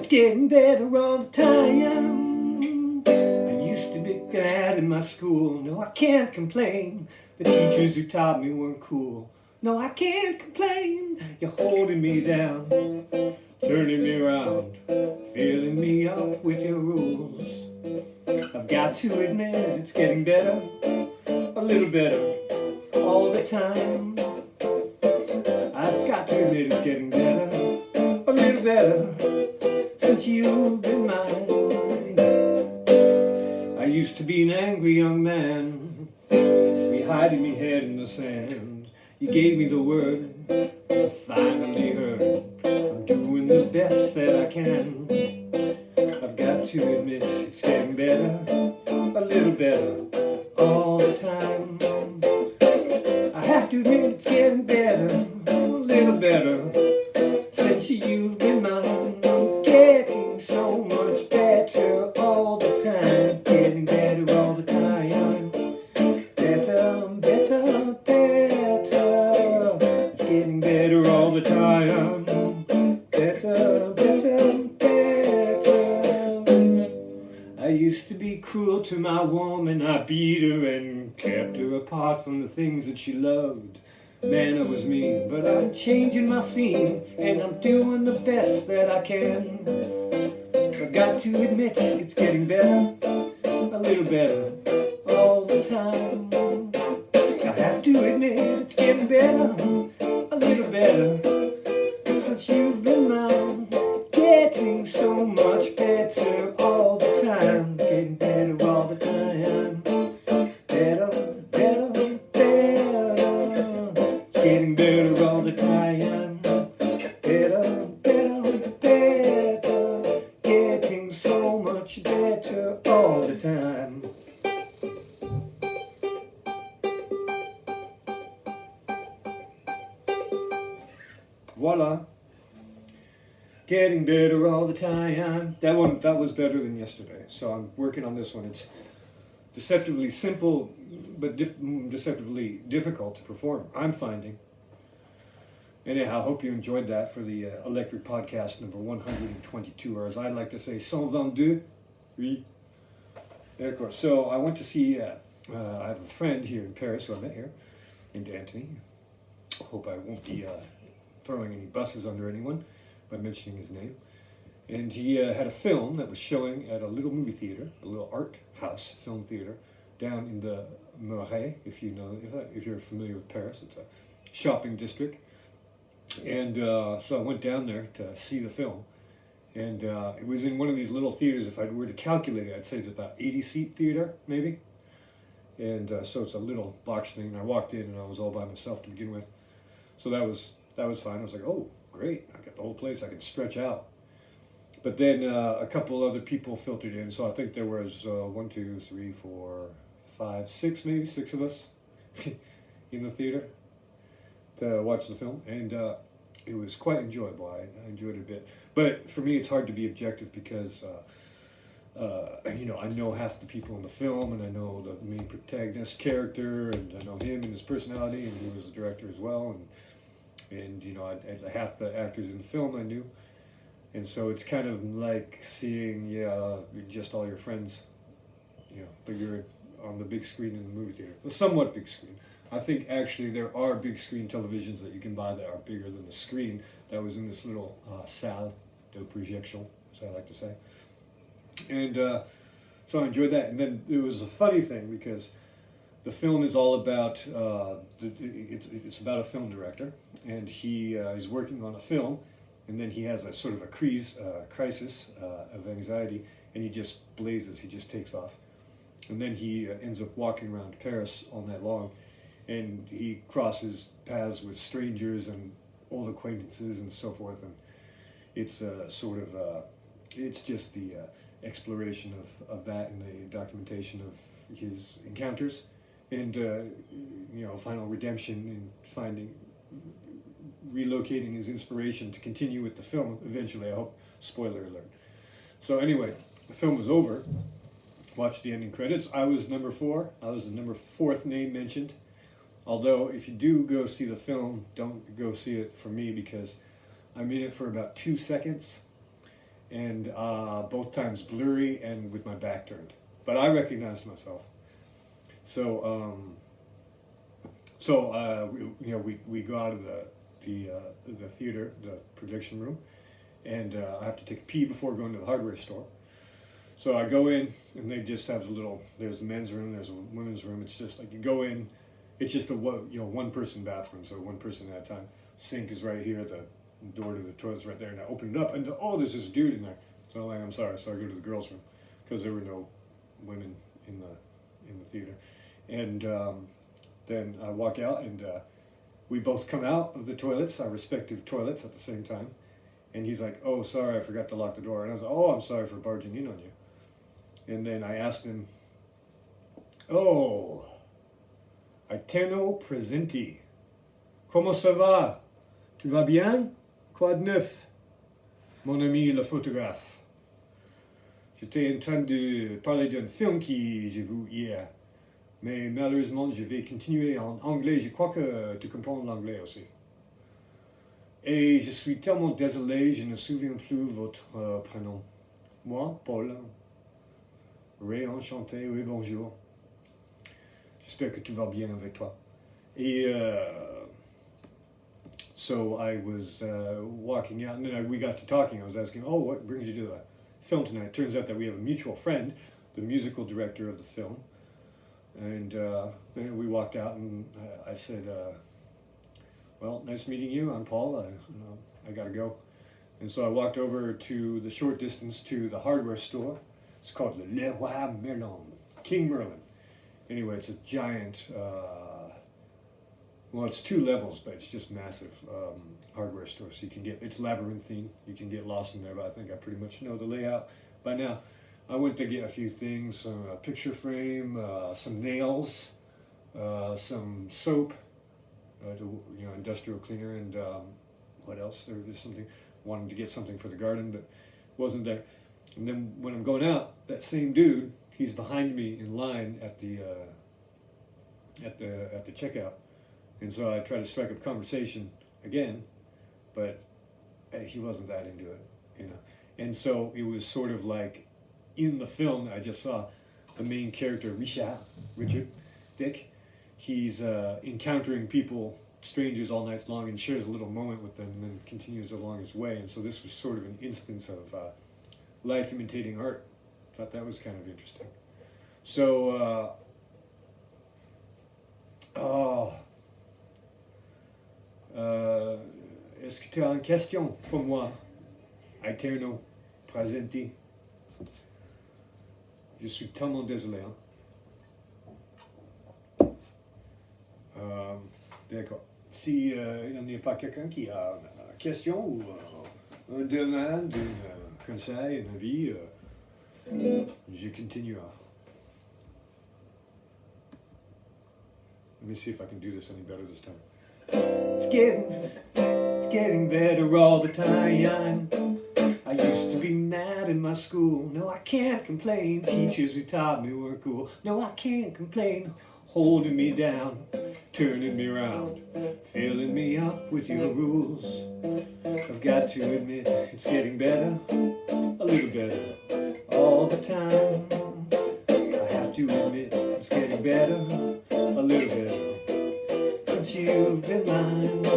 it's getting better all the time. I used to be bad in my school. No, I can't complain. The teachers who taught me weren't cool. No, I can't complain. You're holding me down, turning me around, filling me up with your rules. I've got to admit it's getting better, a little better, all the time. I've got to admit it's getting better, a little better, since you've been mine. I used to be an angry young man, hiding me head in the sand. You gave me the word, I finally heard. I'm doing the best that I can. I've got to admit it's getting better, a little better, all the time. I have to admit it's getting better, a little better, since you've been mine. I'm getting so much better all the time, getting better all the time. Better, better, better, it's getting better all the time. Better, better, better. I used to be cruel to my woman. I beat her and kept her apart from the things that she loved. Man, I was mean, but I'm changing my scene, and I'm doing the best that I can. I've got to admit it's getting better, a little better, all the time. I have to admit it's getting better, a little better, since you've been mine. Getting so much better all the time, getting better all the time. Better, better, better, it's getting better all the time. Better, better, better, getting so much better all the time. Voila. Getting better all the time. That was better than yesterday. So I'm working on this one. It's deceptively simple, but deceptively difficult to perform, I'm finding. Anyhow, I hope you enjoyed that for the Electric Podcast number 122, or as I like to say, 122. Oui. Of course. So I went to see, I have a friend here in Paris who I met here, named Anthony. Hope I won't be throwing any buses under anyone by mentioning his name. And he had a film that was showing at a little movie theater, a little art house film theater, down in the Marais, if you know, if you're familiar with Paris. It's a shopping district. And so I went down there to see the film. And it was in one of these little theaters. If I were to calculate it, I'd say it's about 80-seat theater, maybe. And so it's a little box thing. And I walked in and I was all by myself to begin with. So that was fine. I was like, oh, great. I got the whole place. I can stretch out. But then a couple other people filtered in. So I think there was 1, 2, 3, 4, 5, 6, maybe 6 of us in the theater to watch the film. And it was quite enjoyable. I enjoyed it a bit. But for me, it's hard to be objective because, I know half the people in the film, and I know the main protagonist character, and I know him and his personality, and he was the director as well. And half the actors in the film I knew. And so it's kind of like seeing, just all your friends, but you're on the big screen in the movie theater. The somewhat big screen. I think actually there are big screen televisions that you can buy that are bigger than the screen that was in this little salle de projection, as I like to say. And so I enjoyed that. And then it was a funny thing because the film is all about, it's about a film director, and he is working on a film, and then he has a sort of a crisis of anxiety, and he just blazes, he just takes off. And then he ends up walking around Paris all night long, and he crosses paths with strangers and old acquaintances and so forth, and it's it's just the exploration of that and the documentation of his encounters, and final redemption and relocating his inspiration to continue with the film eventually, I hope. Spoiler alert. So anyway, the film was over. Watched the ending credits. I was number 4. I was the number 4th name mentioned. Although, if you do go see the film, don't go see it for me because I'm in it for about 2 seconds. and both times blurry and with my back turned. But I recognized myself. So, we go out of the theater, the projection room, and I have to take a pee before going to the hardware store. So I go in, and they just have there's a men's room, there's a women's room. It's just like you go in, it's just a one person bathroom, so one person at a time. Sink is right here, the door to the toilet's right there, and I open it up, and there's this dude in there. So I'm like, I'm sorry. So I go to the girls' room because there were no women in the theater, and then I walk out, and we both come out of the toilets, our respective toilets, at the same time. And he's like, "Oh, sorry, I forgot to lock the door." And I was like, "Oh, I'm sorry for barging in on you." And then I asked him, "Oh, Eterno presenti. Comment ça va? Tu vas bien? Quoi de neuf? Mon ami le photographe. J'étais en train de parler d'un film que j'ai vu hier. Mais malheureusement, je vais continuer en anglais. Je crois que tu comprends l'anglais aussi. Et je suis tellement désolé, je ne me souviens plus votre prénom. Moi, Paul. Enchanté, oui, bonjour. J'espère que tout va bien avec toi." Et so I was walking out, and then we got to talking. I was asking, "Oh, what brings you to the film tonight?" It turns out that we have a mutual friend, the musical director of the film. And then we walked out, and I said, "Well, nice meeting you. I'm Paul. I got to go." And so I walked over to the short distance to the hardware store. It's called Le Roi Merlin, King Merlin. Anyway, it's a giant, well, it's 2 levels, but it's just massive hardware store. So it's labyrinthine. You can get lost in there, but I think I pretty much know the layout by now. I went to get a few things, a picture frame, some nails, some soap, industrial cleaner, and what else? There was something, wanted to get something for the garden, but wasn't there. And then when I'm going out, that same dude, he's behind me in line at the checkout, and so I try to strike up conversation again, but he wasn't that into it, And so it was sort of like in the film, I just saw the main character, Richard, Dick. He's encountering people, strangers, all night long, and shares a little moment with them, and then continues along his way. And so this was sort of an instance of life imitating art. Thought that was kind of interesting. So, est-ce que tu as une question pour moi, Eterno presenti? Je suis tellement désolé. D'accord. Si il n'y a pas quelqu'un qui a une question ou une demande, un conseil, un avis, je continue. Let me see if I can do this any better this time. It's getting better all the time. I used to be mad in my school. No, I can't complain. Teachers who taught me were cool. No, I can't complain. Holding me down, turning me around, filling me up with your rules. I've got to admit, it's getting better, a little better, all the time. I have to admit, it's getting better, a little better, since you've been mine.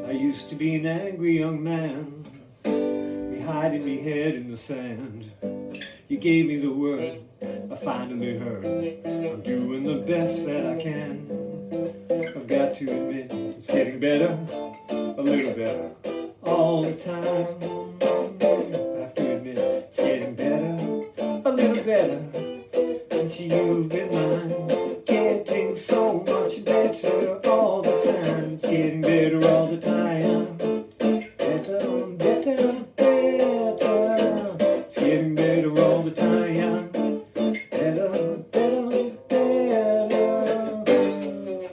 I used to be an angry young man, hiding me head in the sand. You gave me the word, I finally heard. I'm doing the best that I can. I've got to admit, it's getting better, a little better, all the time. I have to admit, it's getting better, a little better, since you've been mine. Getting so much better all the time. It's getting better all the time. Better, better. Getting better all the time. Better, better, better.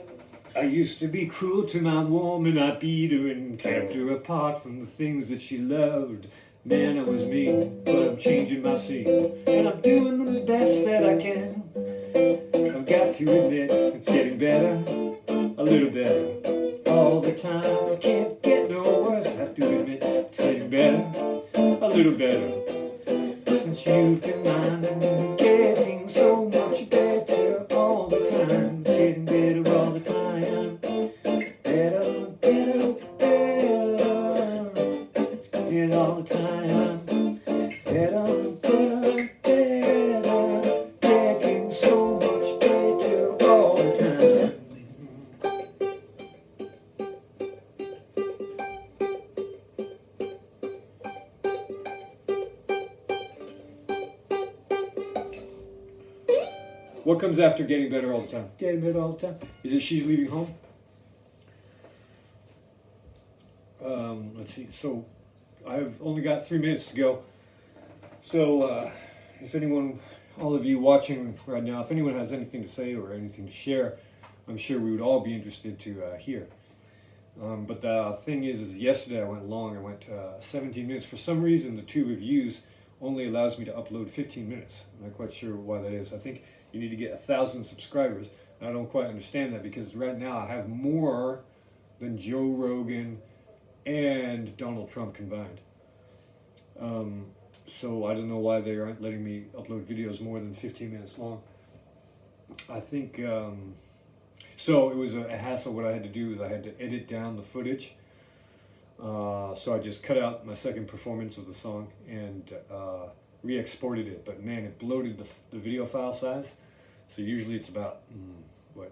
I used to be cruel to my woman. I beat her and kept her apart from the things that she loved. Man, I was mean, but I'm changing my scene, and I'm doing the best that I can. I've got to admit, it's getting better, a little better, all the time. I can't get no worse. I have to admit, it's getting better, a little better. Since you've been mine, getting so much better all the time, getting better all the time. Better, better, better. It's getting all the time. Better, better, better. Getting so much better all the time. What comes after getting better all the time? Getting better all the time. Is it She's Leaving Home? Let's see. So I've only got 3 minutes to go. So if anyone, all of you watching right now, if anyone has anything to say or anything to share, I'm sure we would all be interested to hear. But the thing is yesterday I went long. I went 17 minutes. For some reason, the tube of views only allows me to upload 15 minutes. I'm not quite sure why that is. I think you need to get 1,000 subscribers. And I don't quite understand that because right now I have more than Joe Rogan and Donald Trump combined. So I don't know why they aren't letting me upload videos more than 15 minutes long. I think, so it was a hassle. What I had to do is I had to edit down the footage. So I just cut out my second performance of the song and re-exported it. But man, it bloated the video file size. So usually it's about,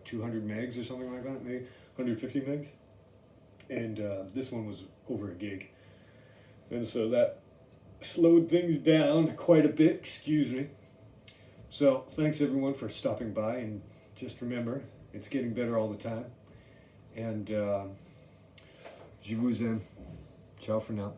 200 megs or something like that, maybe 150 megs. And this one was over a gig. And so that slowed things down quite a bit, excuse me. So thanks everyone for stopping by, and just remember, it's getting better all the time. And je vous aime. Ciao for now.